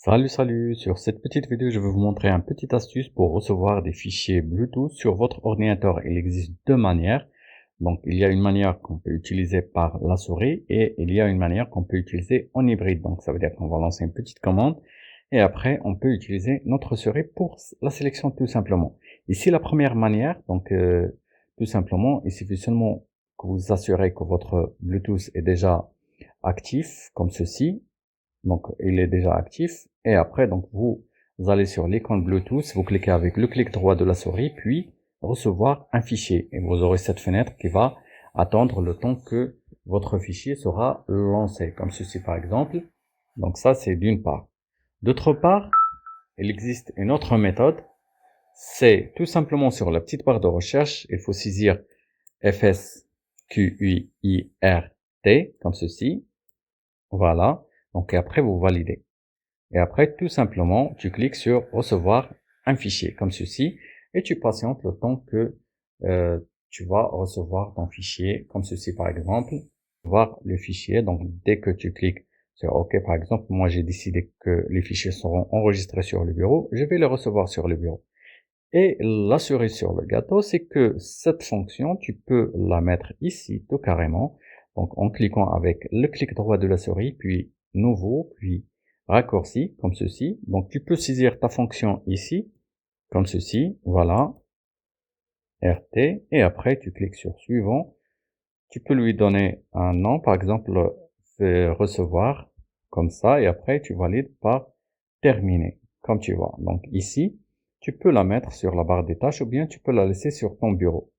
Salut, sur cette petite vidéo, je vais vous montrer une petite astuce pour recevoir des fichiers Bluetooth sur votre ordinateur. Il existe deux manières. Donc, il y a une manière qu'on peut utiliser par la souris et il y a une manière qu'on peut utiliser en hybride. Donc, ça veut dire qu'on va lancer une petite commande et après, on peut utiliser notre souris pour la sélection tout simplement. Ici, la première manière, donc, tout simplement, il suffit seulement que vous vous assurez que votre Bluetooth est déjà actif, comme ceci. Donc, il est déjà actif. Et après, donc, vous allez sur l'icône Bluetooth, vous cliquez avec le clic droit de la souris, puis recevoir un fichier. Et vous aurez cette fenêtre qui va attendre le temps que votre fichier sera lancé, comme ceci par exemple. Donc ça, c'est d'une part. D'autre part, il existe une autre méthode. C'est tout simplement sur la petite barre de recherche, il faut saisir FSQUIRT, comme ceci. Voilà. Donc, et après, vous validez. Et après, tout simplement, tu cliques sur recevoir un fichier comme ceci et tu patientes le temps que tu vas recevoir ton fichier comme ceci par exemple. Voir le fichier, donc dès que tu cliques sur OK par exemple, moi j'ai décidé que les fichiers seront enregistrés sur le bureau, je vais les recevoir sur le bureau. Et la cerise sur le gâteau, c'est que cette fonction, tu peux la mettre ici tout carrément, donc en cliquant avec le clic droit de la souris, puis nouveau, puis raccourci, comme ceci. Donc tu peux saisir ta fonction ici, comme ceci, voilà, RT, et après tu cliques sur suivant. Tu peux lui donner un nom, par exemple, recevoir, comme ça, et après tu valides par terminer, comme tu vois. Donc ici, tu peux la mettre sur la barre des tâches ou bien tu peux la laisser sur ton bureau.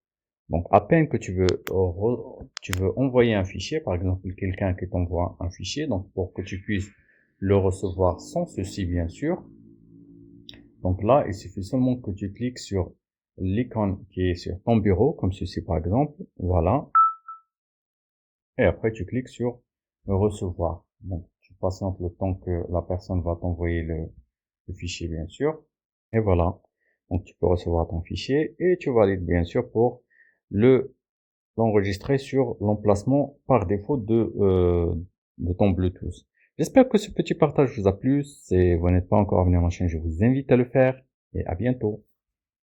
Donc à peine que tu veux envoyer un fichier, par exemple quelqu'un qui t'envoie un fichier, donc pour que tu puisses le recevoir sans ceci bien sûr. Donc là, il suffit seulement que tu cliques sur l'icône qui est sur ton bureau, comme ceci par exemple, voilà. Et après tu cliques sur recevoir. Donc tu patientes le temps que la personne va t'envoyer le fichier bien sûr. Et voilà. Donc tu peux recevoir ton fichier et tu valides bien sûr pour l'enregistrer sur l'emplacement par défaut de ton Bluetooth. J'espère que ce petit partage vous a plu. Si vous n'êtes pas encore abonné à ma chaîne, je vous invite à le faire et à bientôt.